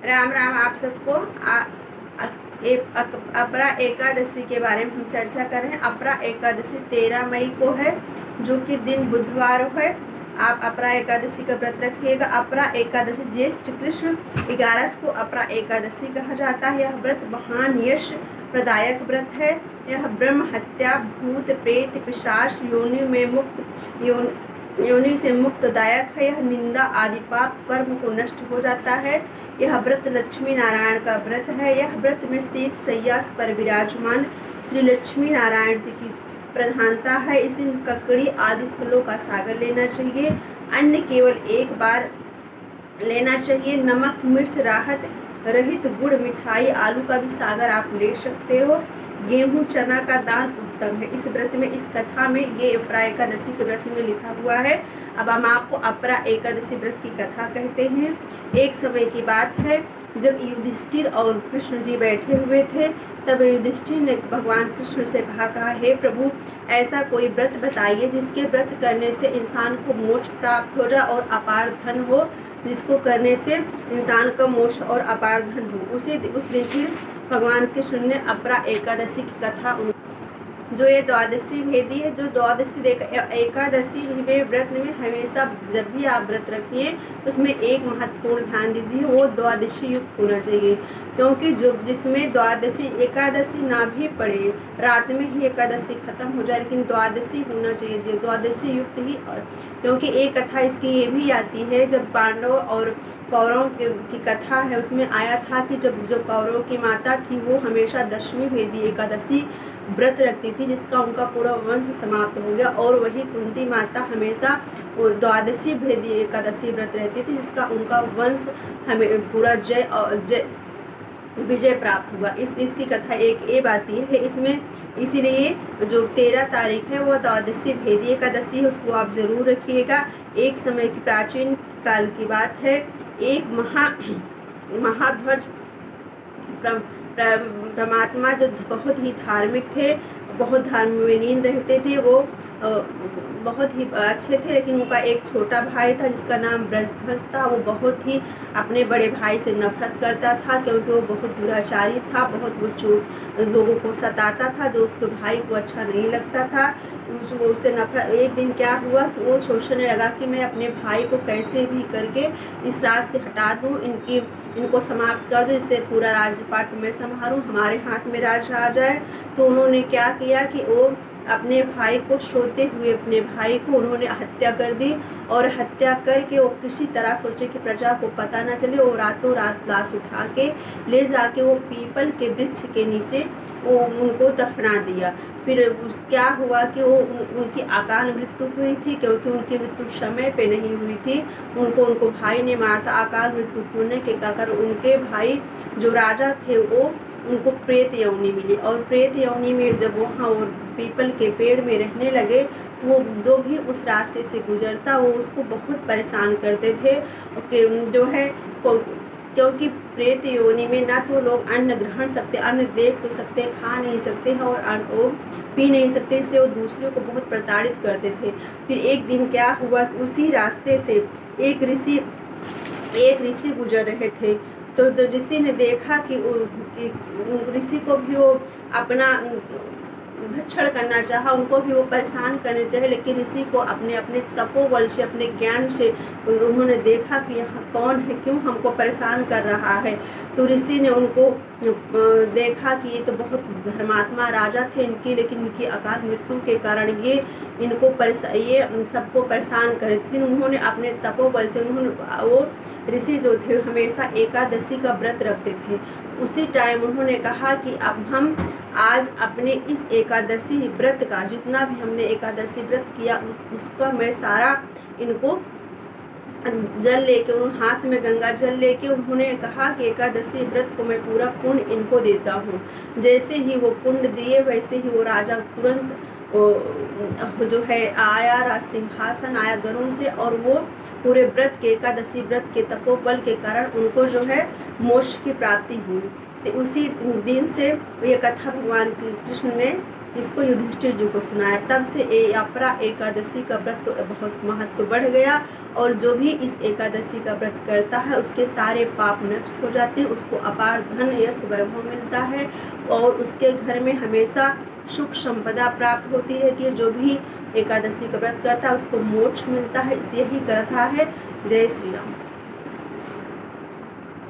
राम राम आप सबको। अपरा एकादशी के बारे में हम चर्चा कर रहे हैं। अपरा एकादशी 13 मई को है, जो कि दिन बुधवार है। आप अपरा एकादशी का व्रत रखिएगा। अपरा एकादशी ज्येष्ठ कृष्ण 11 को अपरा एकादशी कहा जाता है। यह व्रत महान यश प्रदायक व्रत है। यह ब्रह्म हत्या, भूत प्रेत पिशाच योनि से मुक्तदायक है। यह निंदा आदि पाप कर्म को नष्ट हो जाता है। यह व्रत लक्ष्मी नारायण का व्रत है। यह व्रत में शेष शैया पर विराजमान श्री लक्ष्मी नारायण जी की प्रधानता है। इस दिन ककड़ी आदि फलों का सागर लेना चाहिए। अन्न केवल एक बार लेना चाहिए। नमक मिर्च राहत रहित गुड़ मिठाई आलू का भी सागर आप ले सकते हो। गेहूं चना का दान उत्तम है। इस व्रत में, इस कथा में ये अपरा एकादशी के व्रत में लिखा हुआ है। अब हम आपको अपरा एकादशी व्रत की कथा कहते हैं। एक समय की बात है, जब युधिष्ठिर और कृष्ण जी बैठे हुए थे, तब युधिष्ठिर ने भगवान कृष्ण से कहा हे प्रभु, ऐसा कोई व्रत बताइए जिसके व्रत करने से इंसान को मोक्ष प्राप्त हो जाए और अपार धन हो, जिसको करने से इंसान का मोक्ष और अपार धन हो। उस दिन फिर भगवान कृष्ण ने अपरा एकादशी की कथा, जो ये द्वादशी भेदी है, जो द्वादशी एकादशी में व्रत में हमेशा जब भी आप व्रत रखिए उसमें एक महत्वपूर्ण ध्यान दीजिए, वो द्वादशी युक्त होना चाहिए। क्योंकि जो जिसमें द्वादशी एकादशी ना भी पड़े, रात में ही एकादशी खत्म हो जाए, लेकिन द्वादशी होना चाहिए, जो द्वादशी युक्त ही। क्योंकि एक कथा इसकी ये भी आती है, जब पांडव और कौरवों की कथा है, उसमें आया था कि जब जो कौरवों की माता थी वो हमेशा दशमी भेदी एकादशी व्रत रखती थी, जिसका उनका पूरा वंश समाप्त हो गया। और वही कुंती माता हमेशा द्वादशी भेदी एकादशी व्रत रहती थी, जिसका उनका वंश हमें पूरा विजय प्राप्त हुआ। इसकी कथा एक आती है इसमें। इसीलिए जो 13 तारीख है वो द्वादशी भेदी एकादशी है, उसको आप जरूर रखिएगा। एक समय की प्राचीन काल की बात है, एक महाध्वज परमात्मा जो बहुत ही धार्मिक थे, बहुत धर्मविहीन रहते थे, वो बहुत ही अच्छे थे, लेकिन उनका एक छोटा भाई था जिसका नाम ब्रजध्वज था। वो बहुत ही अपने बड़े भाई से नफरत करता था, क्योंकि वो बहुत दुराचारी था, बहुत वो लोगों को सताता था, जो उसके भाई को अच्छा नहीं लगता था। उससे नफरत, एक दिन क्या हुआ कि वो सोचने लगा कि मैं अपने भाई को कैसे भी करके इस राज से हटा दूँ, इनको समाप्त कर दूँ, इससे पूरा राज्यपाट मैं संभालूँ, हमारे हाथ में राज आ जाए। तो उन्होंने क्या किया कि वो अपने भाई को सोते हुए अपने भाई को उन्होंने हत्या कर दी। और हत्या करके वो किसी तरह सोचे कि प्रजा को पता न चले, वो रातों रात लाश उठा के ले जाके वो पीपल के वृक्ष के नीचे वो उनको दफना दिया। फिर क्या हुआ कि वो उनकी अकाल मृत्यु हुई थी, क्योंकि उनकी मृत्यु समय पे नहीं हुई थी, उनको भाई ने मारा था। अकाल मृत्यु होने के कारण उनके भाई जो राजा थे वो उनको प्रेत योनि मिली, और प्रेत योनि में जब वहाँ वो पीपल के पेड़ में रहने लगे, तो वो जो भी उस रास्ते से गुजरता वो उसको बहुत परेशान करते थे कि जो है, क्योंकि प्रेत योनि में ना तो लोग अन्न ग्रहण सकते, अन्न देख तो सकते, खा नहीं सकते हैं, और वो पी नहीं सकते, इसलिए वो दूसरों को बहुत प्रताड़ित करते थे। फिर एक दिन क्या हुआ कि उसी रास्ते से एक ऋषि गुजर रहे थे। तो जो ऋषि ने देखा कि ऋषि को भी वो अपना भक्षण करना चाहा, उनको भी वो परेशान करने चाहे, लेकिन ऋषि को अपने तपोबल से, अपने ज्ञान से उन्होंने देखा कि यहाँ कौन है, क्यों हमको परेशान कर रहा है। तो ऋषि ने उनको देखा कि ये तो बहुत धर्मात्मा राजा थे इनकी, लेकिन इनकी अकाल मृत्यु के कारण ये सबको परेशान करे। फिर उन्होंने अपने तपोबल से वो ऋषि जो थे हमेशा एकादशी का व्रत रखते थे। उसी टाइम उन्होंने कहा कि अब हम आज अपने इस एकादशी व्रत का, जितना भी हमने एकादशी व्रत किया उसका मैं सारा इनको जल लेके, हाथ में गंगा जल लेके उन्होंने कहा कि एकादशी व्रत को मैं पूरा पुण्य इनको देता हूँ। जैसे ही वो पुण्य दिए, वैसे ही वो राजा तुरंत जो है आया, राज सिंहासन आया गरुड़ से, और वो पूरे व्रत के, एकादशी व्रत के तपोबल के कारण उनको जो है मोक्ष की प्राप्ति हुई। तो उसी दिन से ये कथा भगवान कृष्ण ने इसको युधिष्ठिर जी को सुनाया। तब से ये अपरा एकादशी का व्रत तो बहुत महत्व बढ़ गया, और जो भी इस एकादशी का व्रत करता है उसके सारे पाप नष्ट हो जाते हैं, उसको अपार धन यश वैभव मिलता है, और उसके घर में हमेशा सुख संपदा प्राप्त होती रहती है। जो भी एकादशी का व्रत करता है उसको मोक्ष मिलता है। इस यही कथा है। जय श्री राम।